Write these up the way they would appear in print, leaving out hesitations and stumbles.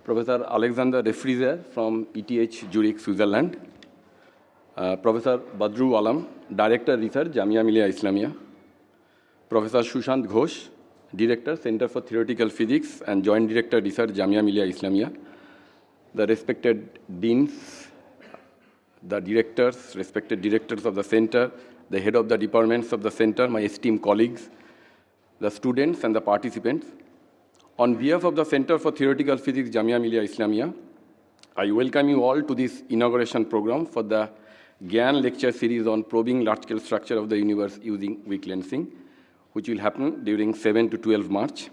Professor Alexander Refrizer from ETH Zurich, Switzerland, Professor Badru Alam, Director Research, Jamia Millia Islamia, Professor Sushant Ghosh, Director, Center for Theoretical Physics and Joint Director Research, Jamia Millia Islamia, the respected deans, the directors, respected directors of the center, the head of the departments of the center, my esteemed colleagues, the students and the participants. On behalf of the Center for Theoretical Physics, Jamia Millia Islamia, I welcome you all to this inauguration program for the GYAN lecture series on probing large-scale structure of the universe using weak lensing, which will happen during 7 to 12 March.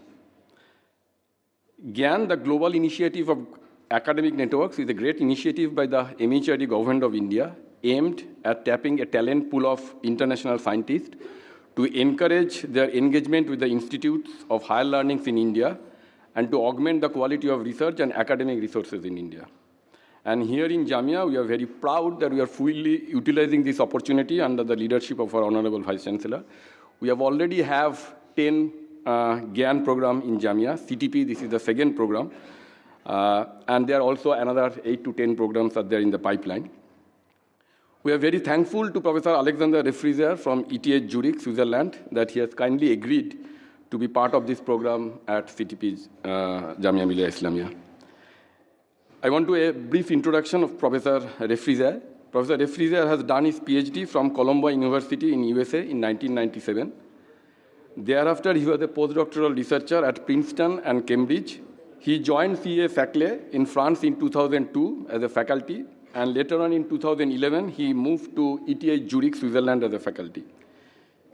GYAN, the global initiative of academic networks, is a great initiative by the MHRD government of India aimed at tapping a talent pool of international scientists to encourage their engagement with the institutes of higher learnings in India and to augment the quality of research and academic resources in India. And here in Jamia, we are very proud that we are fully utilizing this opportunity under the leadership of our Honorable Vice Chancellor. We have already have 10 GYAN program in Jamia. CTP, this is the second program. And there are also another 8 to 10 programs are there in the pipeline. We are very thankful to Professor Alexander Refrizer from ETH Zurich, Switzerland, that he has kindly agreed to be part of this program at CTP Jamia Millia Islamia. I want to a brief introduction of Professor Refrizer. Professor Refrizer has done his PhD from Columbia University in USA in 1997. Thereafter, he was a postdoctoral researcher at Princeton and Cambridge. He joined CA Saclay in France in 2002 as a faculty, and later on in 2011, he moved to ETH Zurich, Switzerland as a faculty.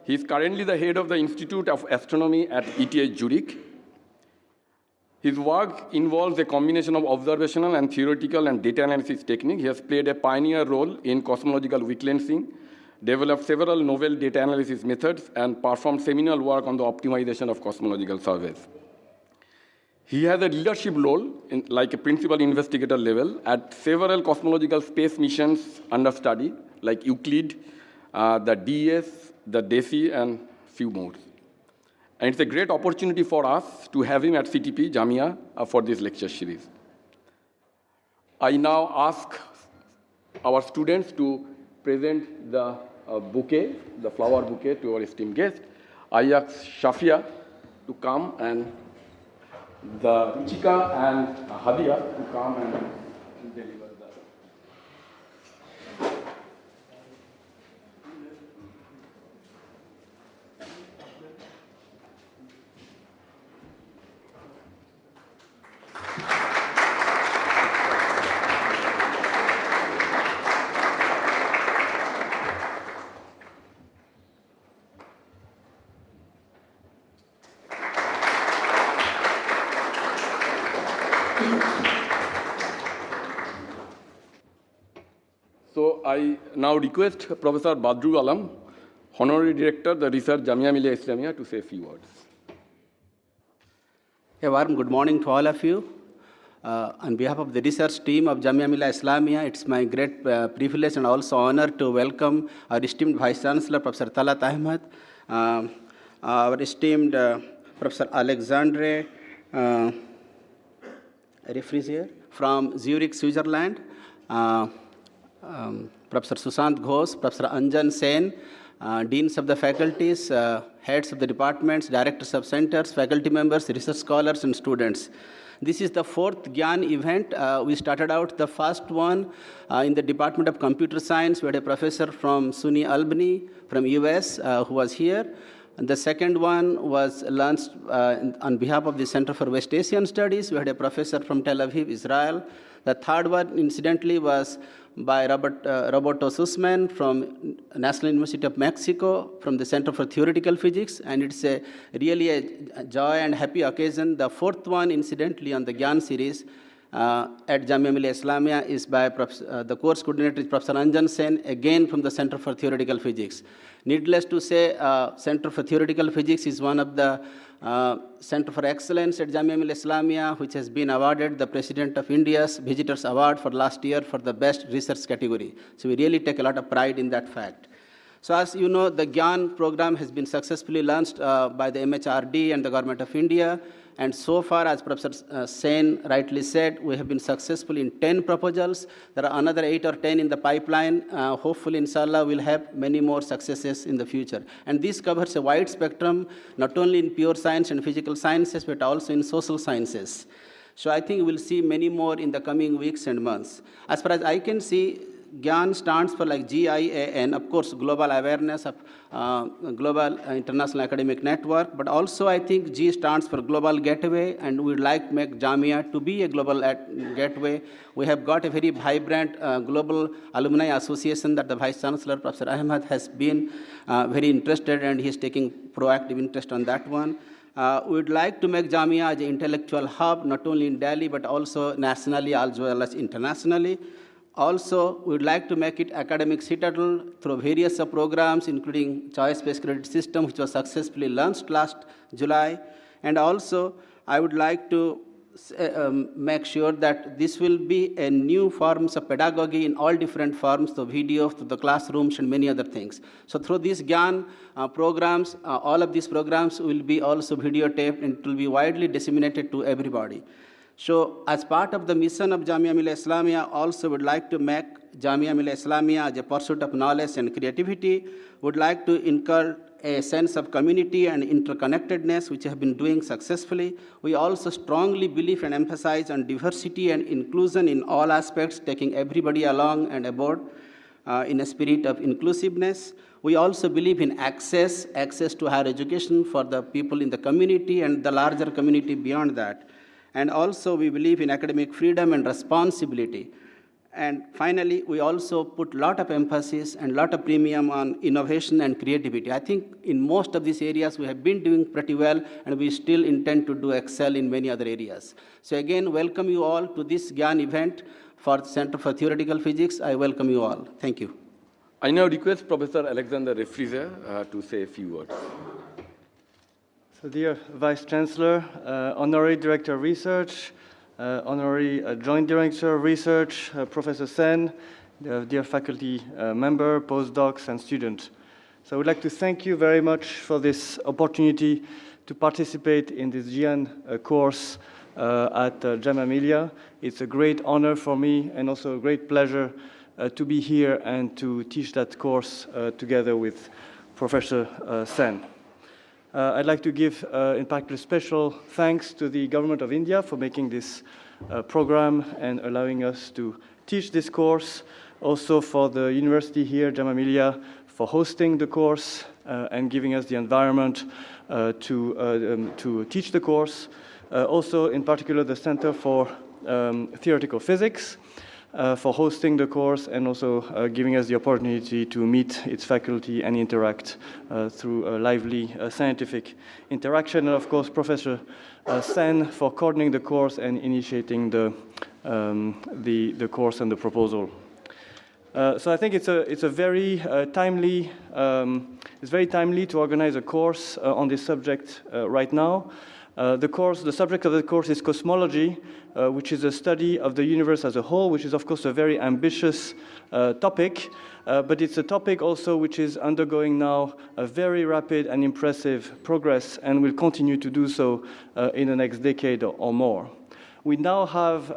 He is currently the head of the Institute of Astronomy at ETH Zurich. His work involves a combination of observational and theoretical and data analysis technique. He has played a pioneer role in cosmological weak lensing, developed several novel data analysis methods, and performed seminal work on the optimization of cosmological surveys. He has a leadership role, like a principal investigator level, at several cosmological space missions under study, like Euclid, the DES, the DESI, and few more. And it's a great opportunity for us to have him at CTP, Jamia, for this lecture series. I now ask our students to present the bouquet, the flower bouquet, to our esteemed guest. I ask Shafia to come, and the Ruchika and Hadia to come and deliver the. So I now request Professor Badru Alam, Honorary Director, the Research Jamia Millia Islamia, to say a few words. A warm good morning to all of you. On behalf of the research team of Jamia Millia Islamia, it's my great privilege and also honor to welcome our esteemed Vice Chancellor, Professor Talat Ahmed, our esteemed Professor Alexandre Refrizer from Zurich, Switzerland, Professor Sushant Ghosh, Professor Anjan Sen, deans of the faculties, heads of the departments, directors of centers, faculty members, research scholars, and students. This is the fourth GYAN event. We started out the first one in the Department of Computer Science. We had a professor from SUNY Albany from US who was here. And the second one was launched on behalf of the Center for West Asian Studies. We had a professor from Tel Aviv, Israel. The third one, incidentally, was by Roberto Sussman from National University of Mexico, from the Center for Theoretical Physics, and it's really a joy and happy occasion. The fourth one, incidentally, on the GYAN series at Jamia Millia Islamia is by the course coordinator is Professor Anjan Sen, again from the Center for Theoretical Physics. Needless to say, Center for Theoretical Physics is one of the Center for Excellence at Jamia Millia Islamia, which has been awarded the President of India's Visitors Award for last year for the best research category. So we really take a lot of pride in that fact. So as you know, the GYAN program has been successfully launched by the MHRD and the Government of India. And so far, as Professor Sen rightly said, we have been successful in 10 proposals. There are another 8 or 10 in the pipeline. Hopefully, inshallah, we'll have many more successes in the future. And this covers a wide spectrum, not only in pure science and physical sciences, but also in social sciences. So I think we'll see many more in the coming weeks and months. As far as I can see, GYAN stands for like GIAN, of course, global awareness of global international academic network, but also I think G stands for global gateway, and we'd like to make Jamia to be a global gateway. We have got a very vibrant global alumni association that the Vice Chancellor, Professor Ahmed, has been very interested, and he's taking proactive interest on that one. We would like to make Jamia as an intellectual hub, not only in Delhi, but also nationally as well as internationally. Also, we would like to make it academic citadel through various programs, including choice-based credit system, which was successfully launched last July. And also, I would like to make sure that this will be a new forms of pedagogy in all different forms, the video, through the classrooms, and many other things. So through these GYAN programs, all of these programs will be also videotaped, and it will be widely disseminated to everybody. So as part of the mission of Jamia Millia Islamia, also would like to make Jamia Millia Islamia as a pursuit of knowledge and creativity, would like to inculcate a sense of community and interconnectedness, which have been doing successfully. We also strongly believe and emphasize on diversity and inclusion in all aspects, taking everybody along and aboard in a spirit of inclusiveness. We also believe in access to higher education for the people in the community and the larger community beyond that. And also, we believe in academic freedom and responsibility. And finally, we also put a lot of emphasis and a lot of premium on innovation and creativity. I think in most of these areas, we have been doing pretty well, and we still intend to excel in many other areas. So again, welcome you all to this GYAN event for the Center for Theoretical Physics. I welcome you all. Thank you. I now request Professor Alexander Refriser to say a few words. So dear Vice Chancellor, Honorary Director of Research, Honorary Joint Director of Research, Professor Sen, dear faculty member, postdocs, and students. So I would like to thank you very much for this opportunity to participate in this GYAN course at Jamia Millia. It's a great honor for me and also a great pleasure to be here and to teach that course together with Professor Sen. I'd like to give, in particular, special thanks to the Government of India for making this program and allowing us to teach this course. Also for the university here, Jamia Millia, for hosting the course and giving us the environment to teach the course. Also, in particular, the Center for Theoretical Physics for hosting the course and also giving us the opportunity to meet its faculty and interact through a lively scientific interaction. And of course, Professor Sen for coordinating the course and initiating the course and the proposal. So I think it's very timely to organize a course on this subject right now. The subject of the course is cosmology, which is a study of the universe as a whole, which is, of course, a very ambitious topic, but it's a topic also which is undergoing now a very rapid and impressive progress and will continue to do so in the next decade or more. We now have,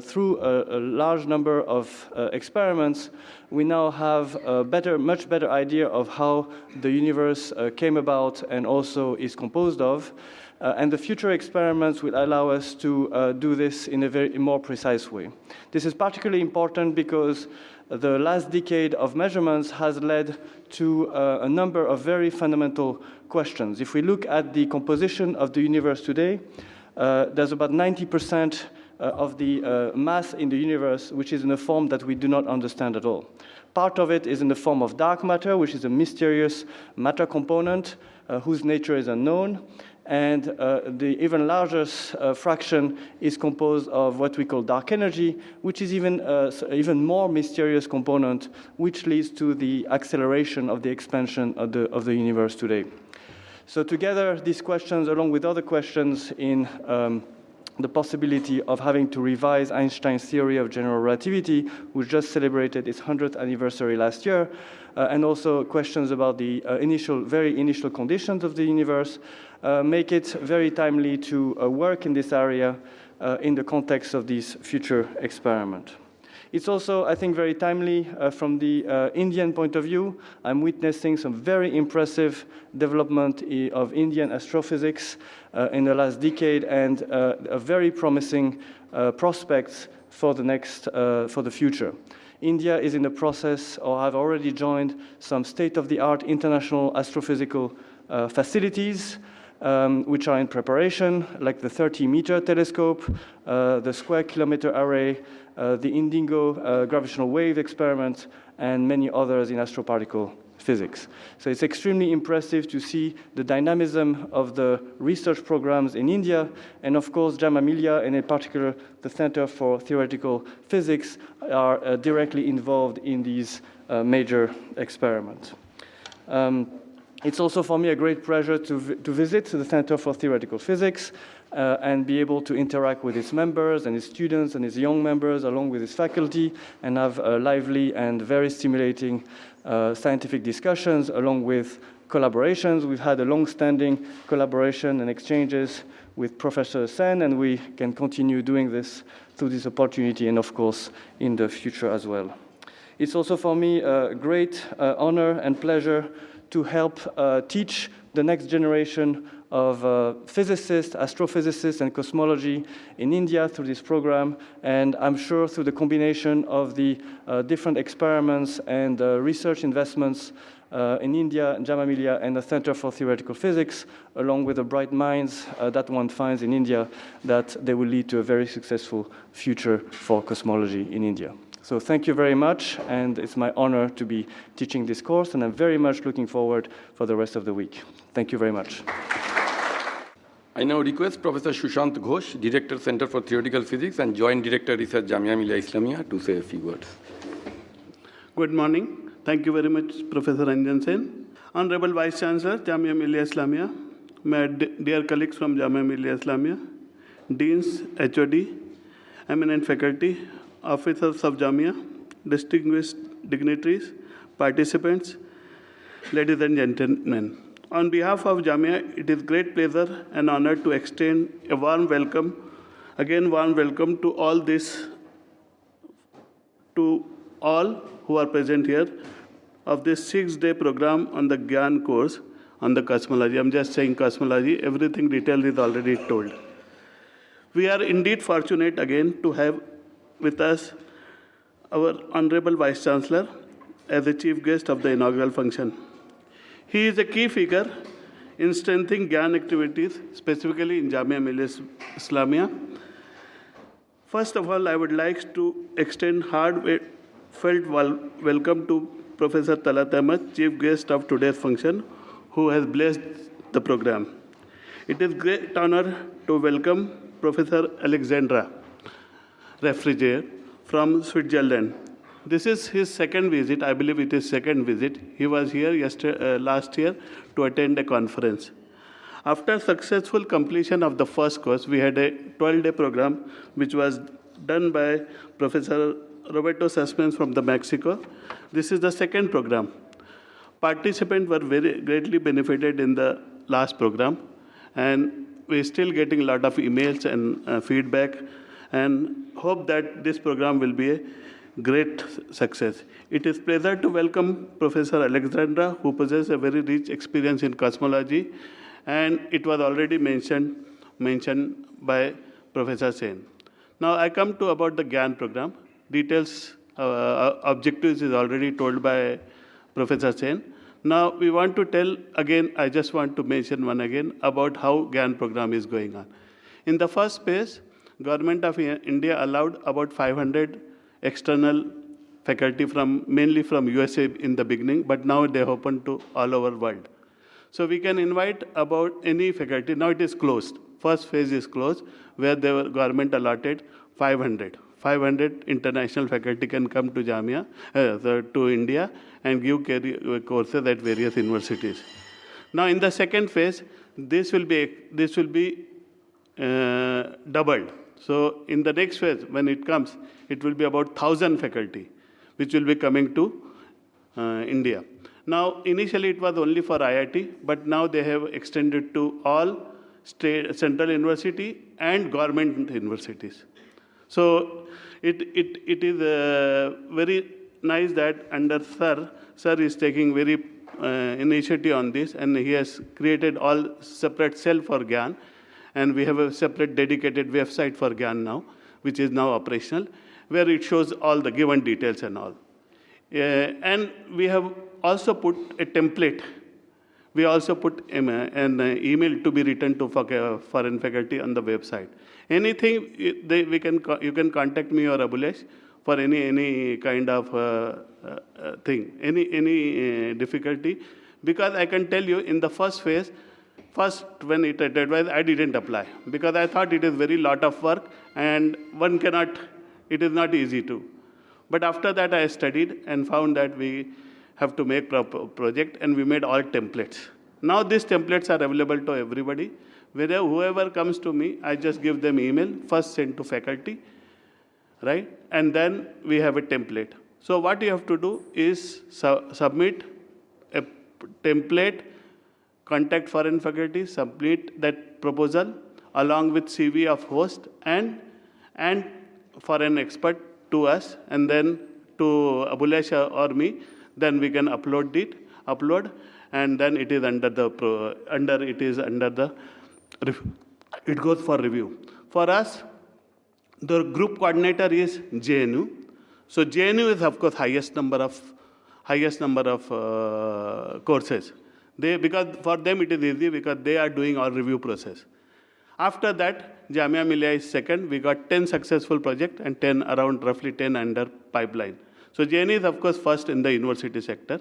through a large number of experiments, we now have a much better idea of how the universe came about and also is composed of. And the future experiments will allow us to do this in a more precise way. This is particularly important because the last decade of measurements has led to a number of very fundamental questions. If we look at the composition of the universe today, there's about 90% of the mass in the universe which is in a form that we do not understand at all. Part of it is in the form of dark matter, which is a mysterious matter component whose nature is unknown. And the even largest fraction is composed of what we call dark energy, which is even more mysterious component, which leads to the acceleration of the expansion of the universe today. So together, these questions, along with other questions in the possibility of having to revise Einstein's theory of general relativity, which just celebrated its 100th anniversary last year, and also questions about the very initial conditions of the universe, make it very timely to work in this area in the context of this future experiment. It's also, I think, very timely from the Indian point of view. I'm witnessing some very impressive development of Indian astrophysics in the last decade, and a very promising prospects for the future. India is in the process, or have already joined, some state-of-the-art international astrophysical facilities, which are in preparation, like the 30-meter telescope, the square kilometer array, the Indigo gravitational wave experiment, and many others in astroparticle physics. So it's extremely impressive to see the dynamism of the research programs in India, and of course JAMA Millia, and in particular the Center for Theoretical Physics, are directly involved in these major experiments. It's also for me a great pleasure to visit the Center for Theoretical Physics and be able to interact with its members and its students and its young members, along with its faculty, and have lively and very stimulating scientific discussions, along with collaborations. We've had a long-standing collaboration and exchanges with Professor Sen, and we can continue doing this through this opportunity, and of course in the future as well. It's also for me a great honor and pleasure to help teach the next generation of physicists, astrophysicists, and cosmology in India through this program. And I'm sure through the combination of the different experiments and research investments in India, JAMA Millia, and the Center for Theoretical Physics, along with the bright minds that one finds in India, that they will lead to a very successful future for cosmology in India. So thank you very much, and it's my honor to be teaching this course, and I'm very much looking forward for the rest of the week. Thank you very much. I now request Professor Sushant Ghosh, Director, Center for Theoretical Physics and Joint Director, Research, Jamia Millia Islamia, to say a few words. Good morning. Thank you very much, Professor Anjan Sen. Honorable Vice Chancellor, Jamia Millia Islamia, my dear colleagues from Jamia Millia Islamia, Deans, HOD, eminent faculty, officers of Jamia, distinguished dignitaries, participants, ladies and gentlemen. On behalf of Jamia, it is great pleasure and honor to extend a warm welcome to all who are present here of this 6-day program on the Gyan course on the cosmology. I'm just saying cosmology, everything detailed is already told. We are indeed fortunate again to have with us our Honorable Vice Chancellor as the chief guest of the inaugural function. He is a key figure in strengthening Gyan activities, specifically in Jamia Millia Islamia. First of all, I would like to extend heartfelt welcome to Professor Talat Ahmed, chief guest of today's function, who has blessed the program. It is a great honor to welcome Professor Alexandra Refriger from Switzerland. This is his second visit. I believe it is second visit. He was here last year to attend a conference. After successful completion of the first course, we had a 12-day program which was done by Professor Roberto Suspens from Mexico. This is the second program. Participants were very greatly benefited in the last program, and we're still getting a lot of emails and feedback, and hope that this program will be a great success. It is a pleasure to welcome Professor Alexandra, who possesses a very rich experience in cosmology, and it was already mentioned by Professor Sen. Now I come to about the Gyan program. Details, objectives is already told by Professor Sen. Now we want to tell again, I just want to mention one again about how Gyan program is going on. In the first phase, Government of India allowed about 500 external faculty mainly from USA in the beginning, but now they open to all over world. So we can invite about any faculty. Now it is closed. First phase is closed, where the government allotted 500. 500 international faculty can come to Jamia, to India, and give courses at various universities. Now in the second phase, this will be doubled. So in the next phase, when it comes, it will be about 1,000 faculty, which will be coming to India. Now, initially it was only for IIT, but now they have extended to all state, central university and government universities. So it is very nice that under Sir is taking very initiative on this, and he has created all separate cell for GYAN, and we have a separate dedicated website for GYAN now, which is now operational, where it shows all the given details and all. And we have also put a template. We also put an email to be written to foreign faculty on the website. Anything you can contact me or Abhilash for any kind of thing, any difficulty, because I can tell you in the first phase, when it advised, I didn't apply because I thought it is very lot of work and one cannot. It is not easy to. But after that, I studied and found that we have to make project, and we made all templates. Now these templates are available to everybody. Whoever comes to me, I just give them email, first send to faculty, right? And then we have a template. So what you have to do is submit a template, contact foreign faculty, submit that proposal along with CV of host and foreign expert to us, and then to Abhilash or me. Then we can upload, and then it is it goes for review. For us, the group coordinator is JNU. So JNU is of course highest number of courses. Because for them it is easy because they are doing our review process. After that, Jamia Millia is second. We got 10 successful projects and roughly 10 under pipeline. So JNU is of course first in the university sector,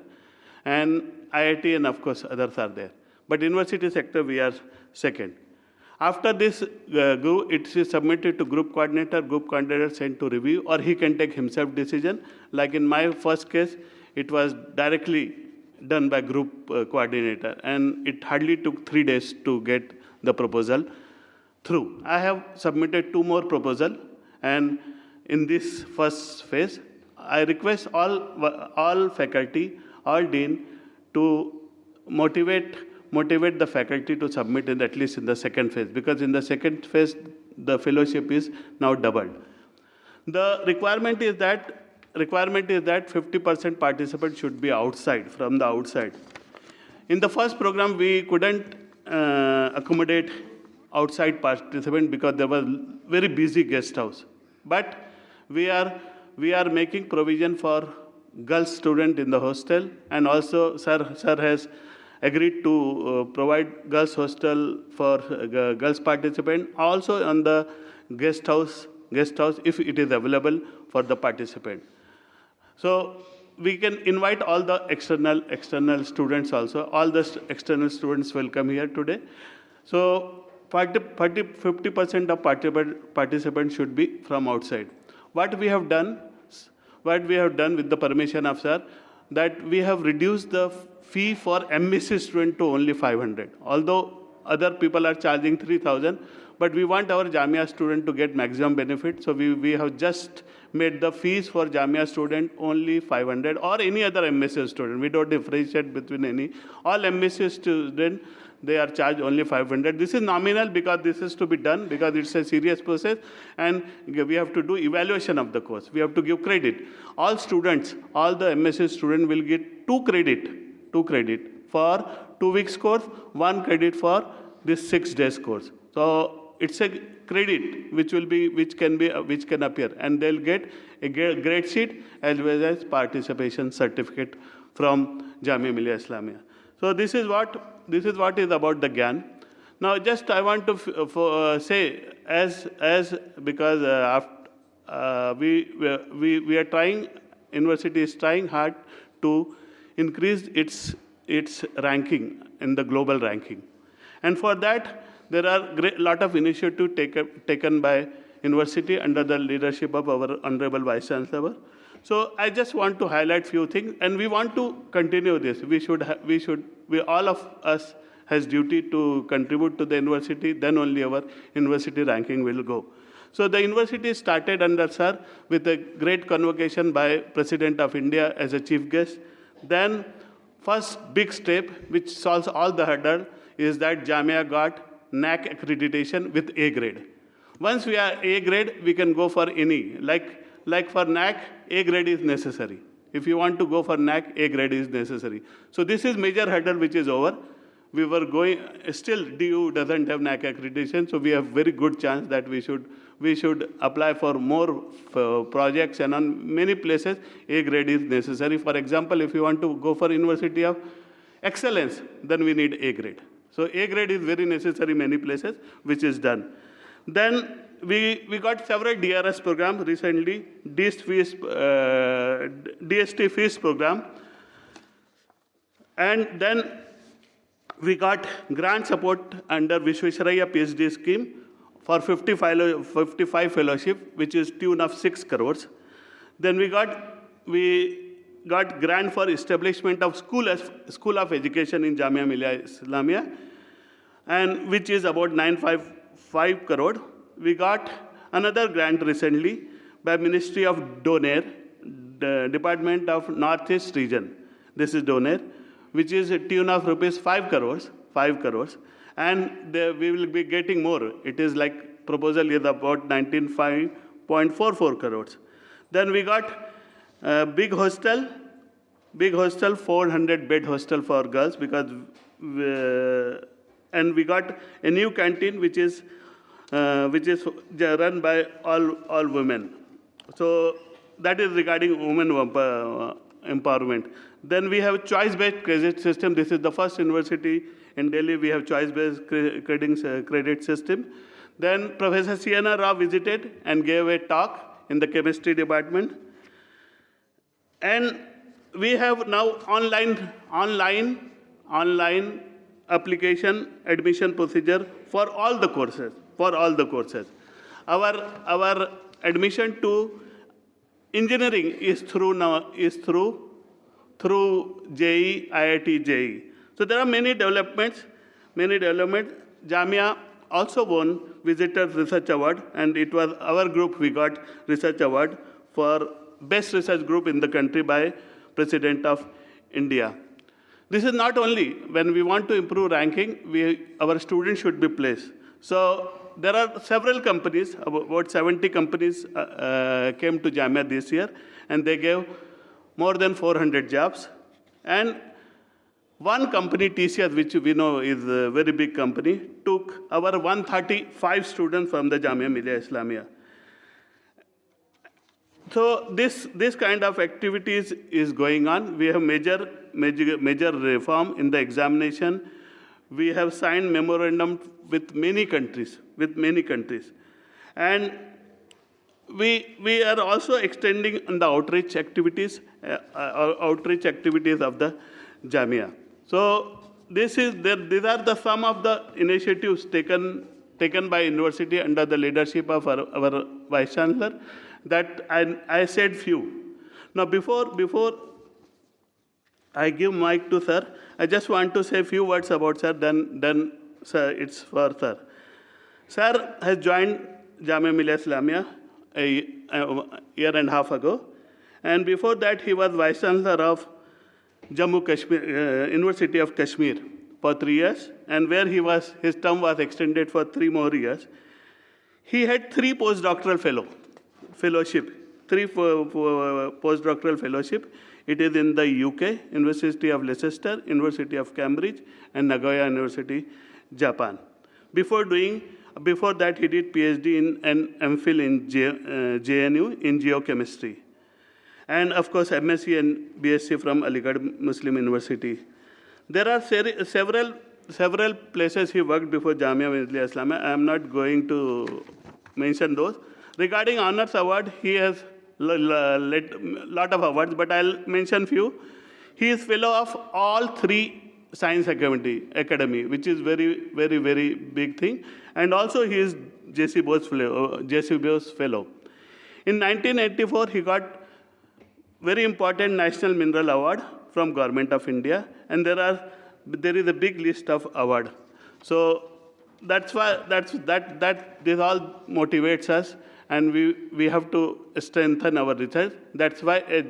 and IIT and of course others are there. But university sector we are second. After this, it is submitted to group coordinator sent to review, or he can take himself decision. Like in my first case, it was directly done by group coordinator, and it hardly took 3 days to get the proposal through. I have submitted 2 more proposals, and in this first phase, I request all faculty, all dean to motivate the faculty to submit at least in the second phase, because in the second phase, the fellowship is now doubled. The requirement is that 50% participants should be from the outside. In the first program, we couldn't accommodate outside participants because there was very busy guest house. But we are making provision for girls student in the hostel, and also sir has agreed to provide girls hostel for girls participant, also on the guest house if it is available for the participant. So we can invite all the external students also. All the external students will come here today. So 50% of participants should be from outside. What we have done with the permission of sir, that we have reduced the fee for MSc student to only 500. Although other people are charging 3,000, but we want our Jamia student to get maximum benefit. So we have just made the fees for Jamia student only 500, or any other MSc student. We don't differentiate between any. All MSc students, they are charged only 500. This is nominal because this is to be done because it's a serious process, and we have to do evaluation of the course. We have to give credit. All the MSc students will get 2 credit for 2 weeks course, 1 credit for this 6 days course. So it's a credit which can appear, and they'll get a grade sheet as well as participation certificate from Jamia Millia Islamia. So this is what is about the GYAN. Now, just I want to say because we are trying, university is trying hard to increase its ranking in the global ranking, and for that there are lot of initiatives taken by university under the leadership of our Honorable Vice Chancellor. So I just want to highlight few things, and we want to continue this. All of us has duty to contribute to the university, then only our university ranking will go. So the university started under Sir with a great convocation by President of India as a chief guest. Then first big step, which solves all the hurdle, is that Jamia got NAC accreditation with A grade. Once we are A grade, we can go for any. Like for NAC, A grade is necessary. If you want to go for NAC, A grade is necessary. So this is major hurdle which is over. We were going, still DU doesn't have NAC accreditation, so we have very good chance that we should apply for more projects, and on many places A grade is necessary. For example, if you want to go for University of Excellence, then we need A grade. So A grade is very necessary in many places, which is done. Then we got several DRS programs recently, DST fees program, and then we got grant support under Vishwesvaraya PhD scheme for 55 fellowship, which is tune of 6 crores. Then we got grant for establishment of school of education in Jamia Millia Islamia, and which is about 955 crore. We got another grant recently by Ministry of Doner, the Department of Northeast Region. This is Doner, which is a tune of rupees 5 crores, and we will be getting more. It is like proposal is about 19.44 crores. Then we got big hostel, 400 bed hostel for girls, because and we got a new canteen which is run by all women. So that is regarding women empowerment. Then we have choice-based credit system. This is the first university in Delhi we have choice-based credit system. Then Professor Sienna Rao visited and gave a talk in the chemistry department. And we have now online application admission procedure for all the courses. Our admission to engineering is through JEE, IIT JEE. So there are many developments. Jamia also won Visitors Research Award, and it was our group we got research award for best research group in the country by President of India. This is not only when we want to improve ranking, our students should be placed. So there are several companies, about 70 companies came to Jamia this year, and they gave more than 400 jobs. And one company, TCS, which we know is a very big company, took our 135 students from the Jamia Millia Islamia. So this kind of activities is going on. We have major reform in the examination. We have signed memorandum with many countries, and we are also extending on the outreach activities of the Jamia. So these are the some of the initiatives taken by university under the leadership of our Vice Chancellor. That I said few. Now before I give mic to Sir, I just want to say a few words about Sir, then Sir, it's for Sir. Sir has joined Jamia Millia Islamia a year and a half ago, and before that he was Vice Chancellor of Jammu Kashmir, University of Kashmir for 3 years, and where his term was extended for 3 more years. He had 3 postdoctoral fellowship. It is in the UK, University of Leicester, University of Cambridge, and Nagoya University, Japan. Before that, he did PhD and MPhil in JNU in geochemistry. And of course, MSc and BSc from Aligarh Muslim University. There are several places he worked before Jamia Millia Islamia. I am not going to mention those. Regarding honors award, he has lot of awards, but I'll mention few. He is fellow of all 3 Science Academy, which is very, very, very big thing. And also he is J.C. Bose fellow. In 1984, he got very important National Mineral Award from Government of India. And there are there is a big list of award. So that's why this all motivates us, and we have to strengthen our research. That's why a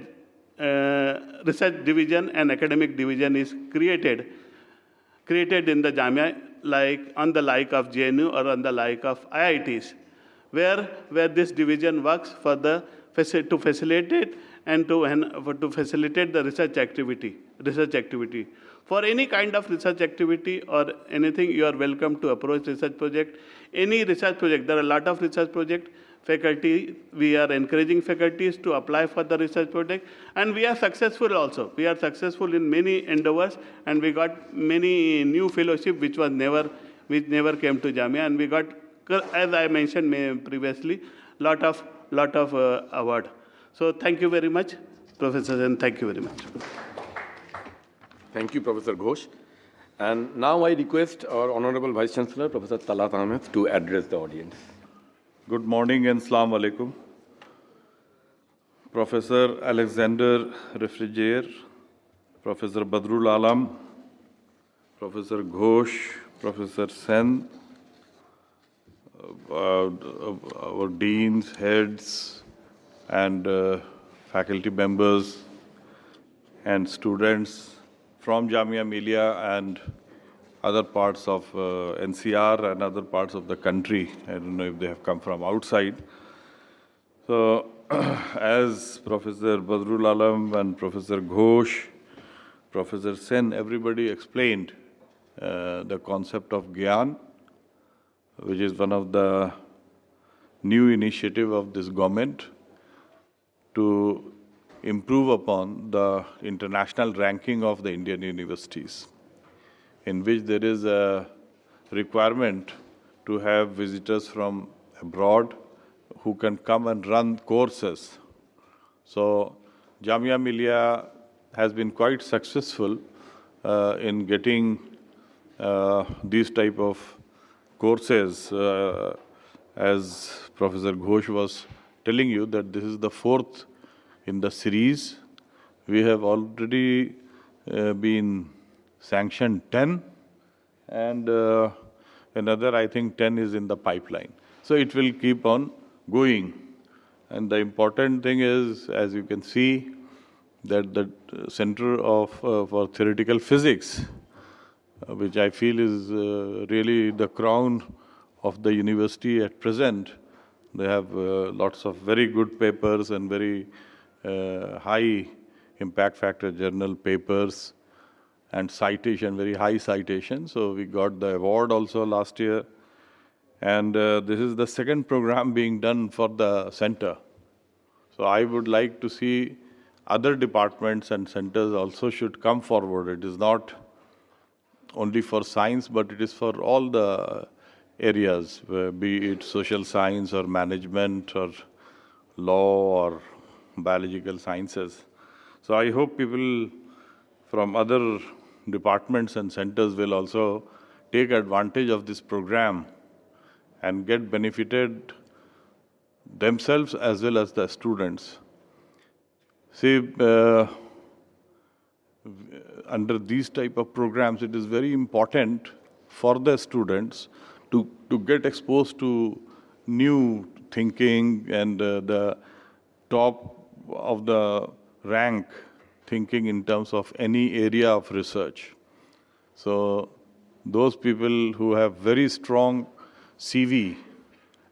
research division and academic division is created in the Jamia, like on the like of JNU or on the like of IITs, where this division works for to facilitate and to facilitate the research activity. For any kind of research activity or anything, you are welcome to approach research project. Any research project, there are a lot of research projects. Faculty, we are encouraging faculties to apply for the research project, and we are successful also. We are successful in many endeavors, and we got many new fellowship which never came to Jamia, and we got, as I mentioned previously, lot of award. So thank you very much, Professor, and thank you very much. Thank you, Professor Ghosh. And now I request our Honorable Vice Chancellor, Professor Talat Ahmed, to address the audience. Good morning and Assalamu alaikum. Professor Alexander Refrigere, Professor Badrul Alam, Professor Ghosh, Professor Sen, our deans, heads, and faculty members and students from Jamia Millia and other parts of NCR and other parts of the country. I don't know if they have come from outside. So, as Professor Badrul Alam and Professor Ghosh, Professor Sen, everybody explained the concept of Gyan, which is one of the new initiative of this government to improve upon the international ranking of the Indian universities, in which there is a requirement to have visitors from abroad who can come and run courses. So Jamia Millia has been quite successful in getting these type of courses. As Professor Ghosh was telling you, that this is the fourth in the series. We have already been sanctioned 10, and another, I think, 10 is in the pipeline. So it will keep on going. And the important thing is, as you can see, that the Center for Theoretical Physics, which I feel is really the crown of the university at present. They have lots of very good papers and very high impact factor journal papers and citation, very high citation. So we got the award also last year. And this is the second program being done for the center. So I would like to see other departments and centers also should come forward. It is not only for science, but it is for all the areas, be it social science or management or law or biological sciences. So I hope people from other departments and centers will also take advantage of this program and get benefited themselves as well as the students. See, under these type of programs, it is very important for the students to get exposed to new thinking and the top of the rank thinking in terms of any area of research. So those people who have very strong CV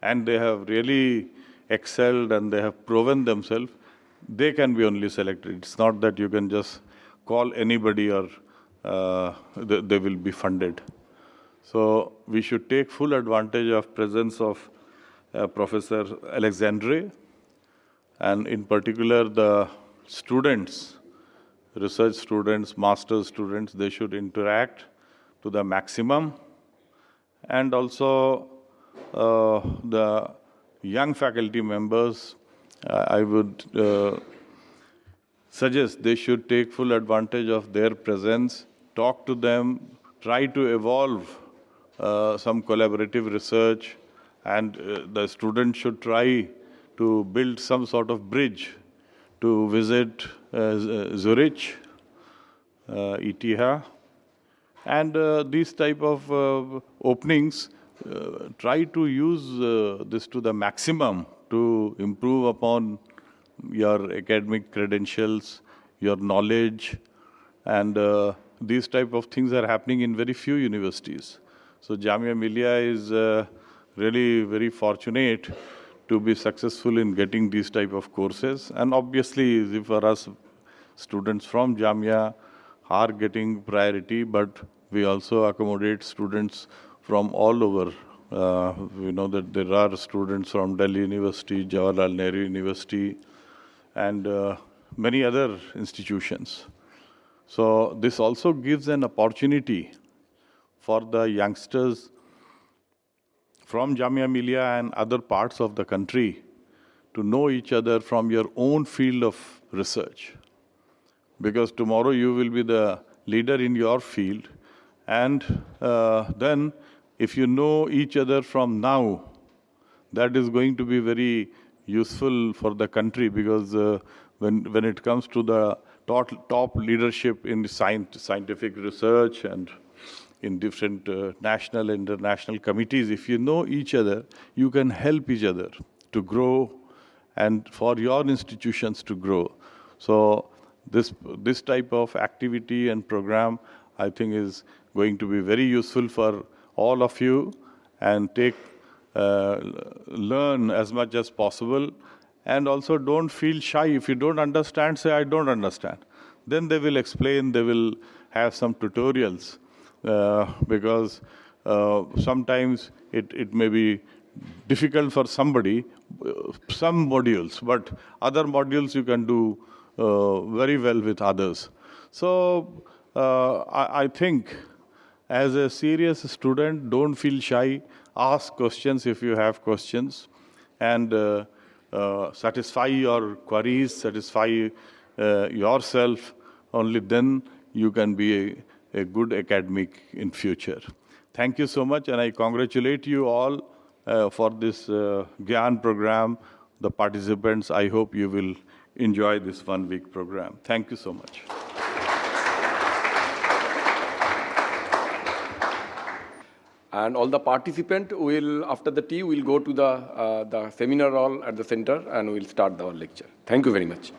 and they have really excelled and they have proven themselves, they can be only selected. It's not that you can just call anybody or they will be funded. So we should take full advantage of presence of Professor Alexandre, and in particular the students, research students, master's students, they should interact to the maximum. And also the young faculty members, I would suggest they should take full advantage of their presence, talk to them, try to evolve some collaborative research, and the students should try to build some sort of bridge to visit Zurich, ETH, And these type of openings, try to use this to the maximum to improve upon your academic credentials, your knowledge, and these type of things are happening in very few universities. So Jamia Millia is really very fortunate to be successful in getting these type of courses. And obviously, for us, students from Jamia are getting priority, but we also accommodate students from all over. We know that there are students from Delhi University, Jawaharlal Nehru University, and many other institutions. So this also gives an opportunity for the youngsters from Jamia Millia and other parts of the country to know each other from your own field of research. Because tomorrow you will be the leader in your field, and then if you know each other from now, that is going to be very useful for the country, because when it comes to the top leadership in scientific research and in different national and international committees, if you know each other, you can help each other to grow and for your institutions to grow. So this type of activity and program, I think, is going to be very useful for all of you, and learn as much as possible. And also don't feel shy. If you don't understand, say, I don't understand. Then they will explain, they will have some tutorials, because sometimes it may be difficult for somebody, some modules, but other modules you can do very well with others. So I think as a serious student, don't feel shy. Ask questions if you have questions, and satisfy your queries, satisfy yourself. Only then you can be a good academic in future. Thank you so much, and I congratulate you all for this Gyan program. The participants, I hope you will enjoy this 1-week program. Thank you so much. And all the participants will, after the tea, will go to the seminar hall at the center, and we'll start our lecture. Thank you very much.